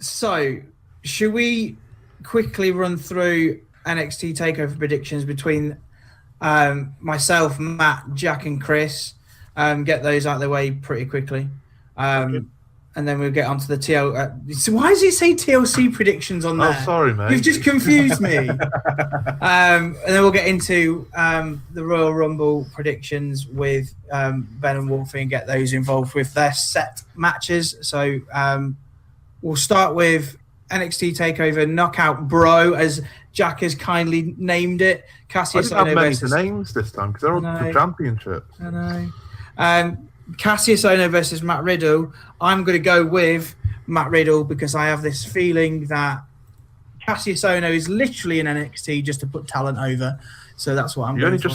So, should we quickly run through NXT Takeover predictions between myself, Matt, Jack, and Chris? Get those out of the way pretty quickly. And then we'll get onto the TL. So why does it say TLC predictions on there? Oh, sorry, mate. You've just confused me. And then we'll get into the Royal Rumble predictions with Ben and Wolfie and get those involved with their set matches. So we'll start with NXT Takeover Knockout Bro, as Jack has kindly named it. Cassius I didn't Ohno have many names this time because they're all the championships. I know. Cassius Ohno versus Matt Riddle. I'm going to go with Matt Riddle because I have this feeling that Cassius Ohno is literally in NXT just to put talent over. So that's what I'm going for.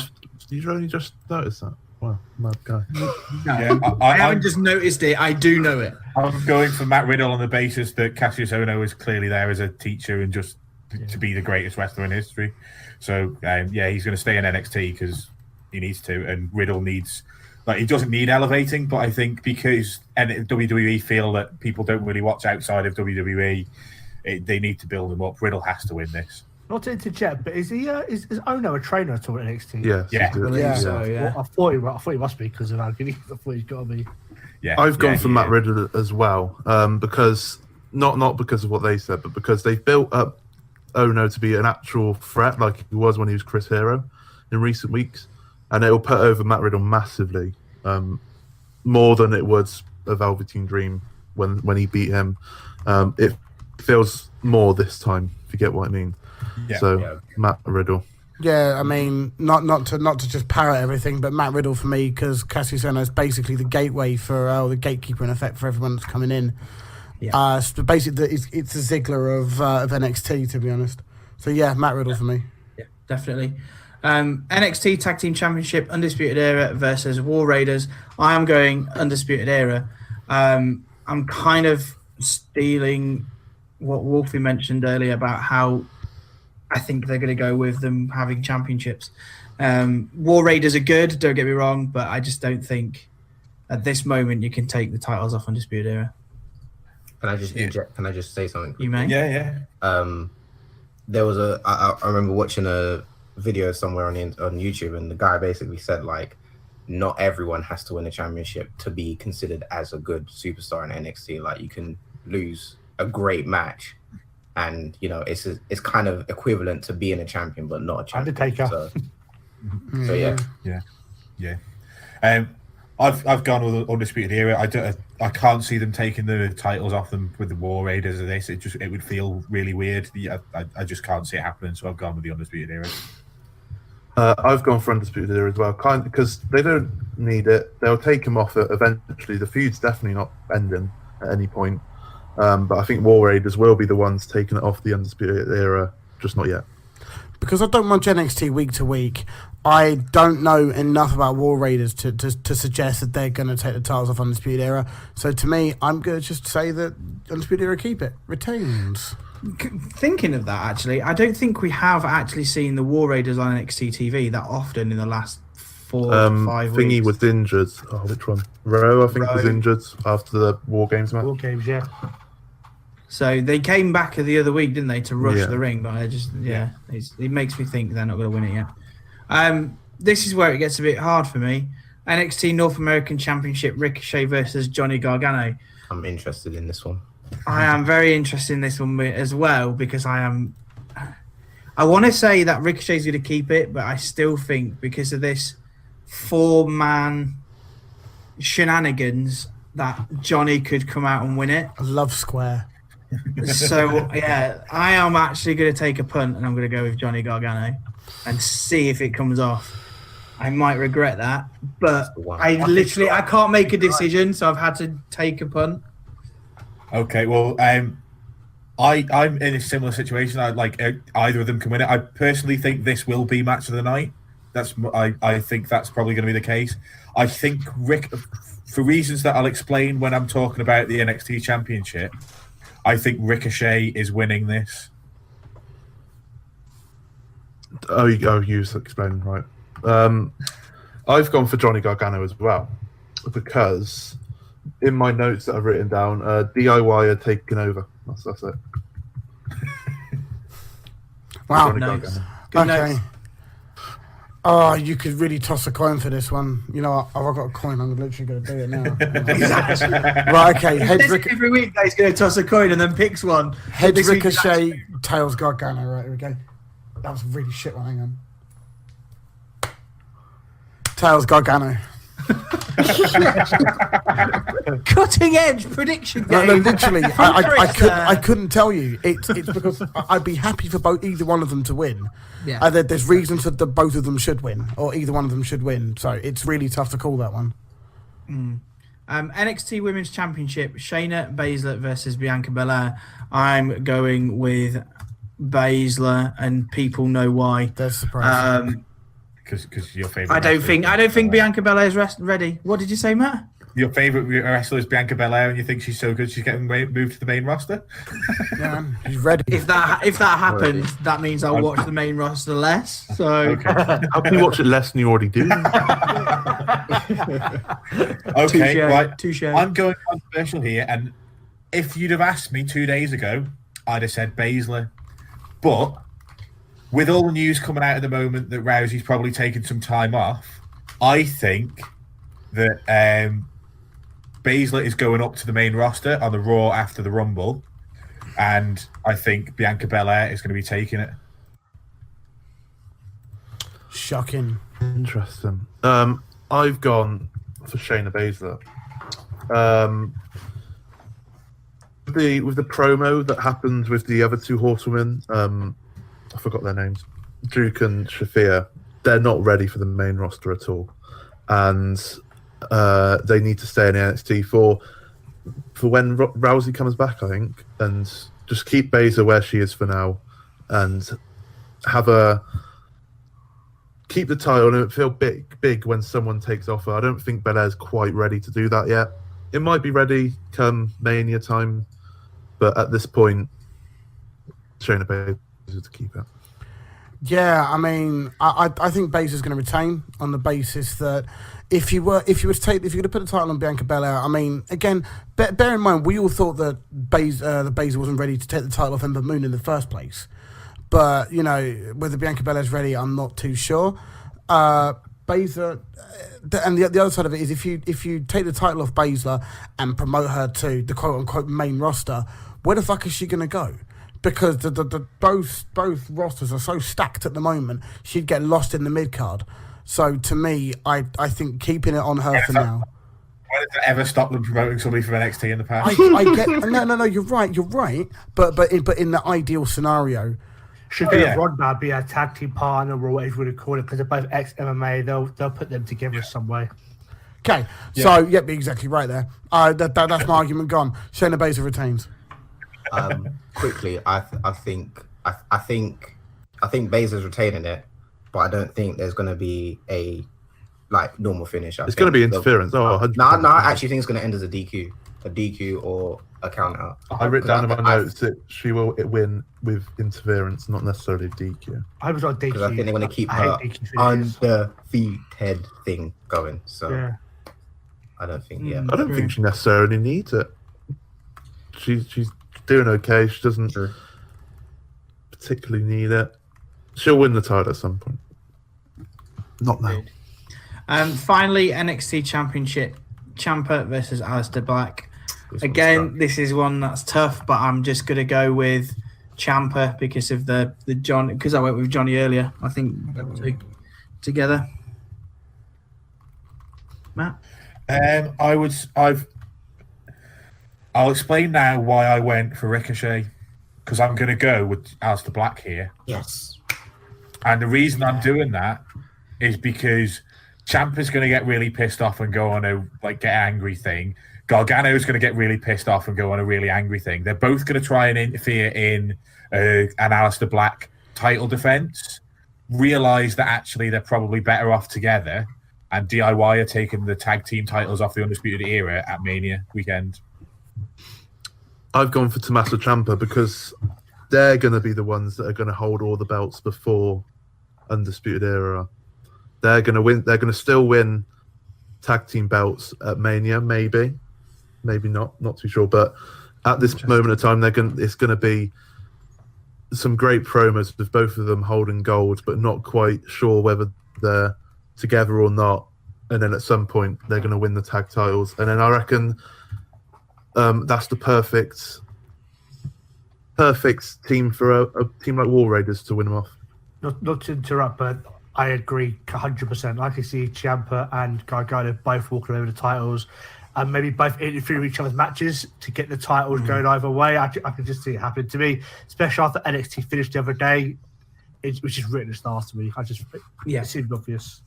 You only just noticed that? Wow, mad guy. No, yeah, I haven't just noticed it. I do know it. I'm going for Matt Riddle on the basis that Cassius Ohno is clearly there as a teacher and just to be the greatest wrestler in history. So, he's going to stay in NXT because he needs to, and Riddle needs... he doesn't need elevating, but I think because WWE feel that people don't really watch outside of WWE, they need to build him up. Riddle has to win this. Not to interject, but is Ohno a trainer at all at NXT? Yeah. Well, I thought he must be because of how good I thought he's got to be. Yeah, I've gone for Matt Riddle as well, because not because of what they said, but because they've built up Ohno to be an actual threat, like he was when he was Chris Hero in recent weeks, and it will put over Matt Riddle massively, more than it was a Velveteen Dream when he beat him. It feels more this time, if you get what I mean. Matt Riddle. Yeah, I mean, not to just parrot everything, but Matt Riddle for me, because Cassius Ohno is basically the gateway for the gatekeeper in effect for everyone that's coming in. Yeah. So basically, it's the Ziggler of NXT, to be honest. So yeah, Matt Riddle for me. Yeah, definitely. NXT Tag Team Championship Undisputed Era versus War Raiders. I am going Undisputed Era. I'm kind of stealing what Wolfie mentioned earlier about how I think they're going to go with them having championships. War Raiders are good, don't get me wrong, but I just don't think at this moment you can take the titles off Undisputed Era. Can I just inject? Can I just say something? You may. Yeah. There was I remember watching a video somewhere on YouTube, and the guy basically said not everyone has to win a championship to be considered as a good superstar in NXT. Like, you can lose a great match, and it's kind of equivalent to being a champion but not a champion. Undertaker. So yeah. I've gone with Undisputed Era. I can't see them taking the titles off them with the War Raiders of this. It would feel really weird. I just can't see it happening. So I've gone with the Undisputed Era. I've gone for Undisputed Era as well, kind of, because they don't need it. They'll take them off eventually. The feud's definitely not ending at any point. But I think War Raiders will be the ones taking it off the Undisputed Era, just not yet. Because I don't watch NXT week to week, I don't know enough about War Raiders to suggest that they're going to take the titles off Undisputed Era. So to me, I'm going to just say that Undisputed Era keep it, retains. Thinking of that, actually, I don't think we have actually seen the War Raiders on NXT TV that often in the last 4 or 5 weeks. Thingy was injured. Oh, which one? Rowe, I think, was injured after the War Games match. War Games, yeah. So they came back the other week, didn't they, to rush the ring? But it makes me think they're not going to win it yet. This is where it gets a bit hard for me. NXT North American Championship Ricochet versus Johnny Gargano. I'm interested in this one. I am very interested in this one as well, because I want to say that Ricochet's going to keep it, but I still think because of this 4-man shenanigans that Johnny could come out and win it. I love Square. So, I am actually going to take a punt, and I'm going to go with Johnny Gargano and see if it comes off. I might regret that, but I can't make a decision, so I've had to take a punt. Okay, well, I'm in a similar situation. I'd like either of them can win it. I personally think this will be match of the night. I think that's probably going to be the case. I think for reasons that I'll explain when I'm talking about the NXT Championship, I think Ricochet is winning this. Oh, you explained, right. I've gone for Johnny Gargano as well, because in my notes that I've written down, DIY are taking over. That's it. Wow. Johnny Notes. Gargano. Good Okay. notes. Oh, you could really toss a coin for this one. You know what? I've got a coin. I'm literally going to do it now. Right, okay. Every week he's going to toss a coin and then picks one. Heads This week- Ricochet, tails Gargano. Right, here we go. That was a really shit one. Hang on. Tails Gargano. Cutting edge prediction No, game. literally, From Chris, I couldn't tell you. It's because I'd be happy for either one of them to win. Yeah. There's reasons that both of them should win, or either one of them should win. So it's really tough to call that one. NXT Women's Championship, Shayna Baszler versus Bianca Belair. I'm going with Baszler, and people know why. There's surprise. Because your favorite. I don't think Bianca Belair is ready. What did you say, Matt? Your favorite wrestler is Bianca Belair, and you think she's so good she's getting moved to the main roster. Yeah, man, he's ready. If that happens, that means I'll watch the main roster less. So Okay. How can you watch it less than you already do? Okay, right. touche. I'm going controversial here, and if you'd have asked me 2 days ago, I'd have said Baszler. But with all the news coming out at the moment that Rousey's probably taking some time off, I think that Baszler is going up to the main roster on the Raw after the Rumble, and I think Bianca Belair is going to be taking it. Shocking. Interesting. I've gone for Shayna Baszler. With the promo that happened with the other two horsewomen, I forgot their names, Duke and Shafir, they're not ready for the main roster at all, and they need to stay in NXT for when Rousey comes back, I think, and just keep Baszler where she is for now, and have a keep the title and feel big when someone takes off her. I don't think Belair's quite ready to do that yet. It might be ready come Mania time, but at this point, Shayna Baszler to keep it. Yeah, I mean, I think Baszler's going to retain on the basis that if you're going to put the title on Bianca Belair, I mean, again, bear in mind we all thought that Baszler wasn't ready to take the title off Ember Moon in the first place, but you know whether Bianca Belair's ready, I'm not too sure. Baszler, and the other side of it is if you take the title off Baszler and promote her to the quote unquote main roster, where the fuck is she going to go? Because both rosters are so stacked at the moment, she'd get lost in the mid card. So to me, I think keeping it on her for now. Why did that ever stop them promoting somebody from NXT in the past? I get no. You're right. But in the ideal scenario, Should be a Ronda be a tag team partner or whatever you want to call it, because they're both ex MMA. They'll put them together some way. okay. So yep, exactly right there. That's my argument gone. Shayna Baszler retains. Quickly, I think Baszler's retaining it, but I don't think there's going to be a normal finish. It's going to be interference. No, 100%. I actually think it's going to end as a DQ or a count out. I wrote down in my notes that she will win with interference, not necessarily DQ. I hope it's not DQ. Because I think they're going to keep I her hate DQ finishes. undefeated thing going. So Yeah. I don't think. I don't think she necessarily needs it. She's doing okay. She doesn't particularly need it. She'll win the title at some point. Not now. Finally, NXT Championship, Ciampa versus Aleister Black. Again, this is one that's tough, but I'm just going to go with Ciampa because of the John. Because I went with Johnny earlier. I think them two together. Matt, I'll explain now why I went for Ricochet, because I'm going to go with Aleister Black here. Yes. And the reason I'm doing that is because Ciampa's going to get really pissed off and go on a get angry thing. Gargano's going to get really pissed off and go on a really angry thing. They're both going to try and interfere in an Aleister Black title defense, realize that actually they're probably better off together, and DIY are taking the tag team titles off the Undisputed Era at Mania weekend. I've gone for Tommaso Ciampa because they're going to be the ones that are going to hold all the belts before Undisputed Era. They're going to win. They're going to still win tag team belts at Mania, maybe, maybe not too sure. But at this moment of time, it's going to be some great promos with both of them holding gold, but not quite sure whether they're together or not. And then at some point, they're going to win the tag titles. And then I reckon that's the perfect team for a team like War Raiders to win them off. Not to interrupt, but I agree 100%. I can see Ciampa and Gargano both walking over the titles, and maybe both interfering with each other's matches to get the titles going either way. I can just see it happening to me, especially after NXT finished the other day. It was just written in stars to me. It seemed obvious.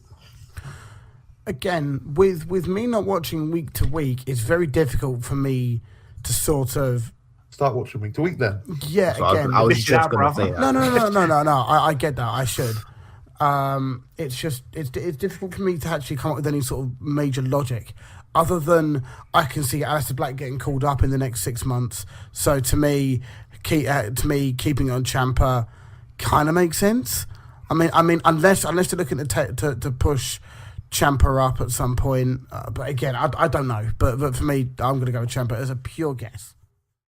Again, with me not watching week to week, it's very difficult for me to sort of start watching week to week then. Yeah, So again, I was just going to say that. No. I get that. I should. It's just it's difficult for me to actually come up with any sort of major logic, other than I can see Aleister Black getting called up in the next 6 months. So to me, keeping on Ciampa kind of makes sense. I mean, unless they're looking to push Ciampa up at some point. But again, I don't know. But for me, I'm going to go with Ciampa as a pure guess.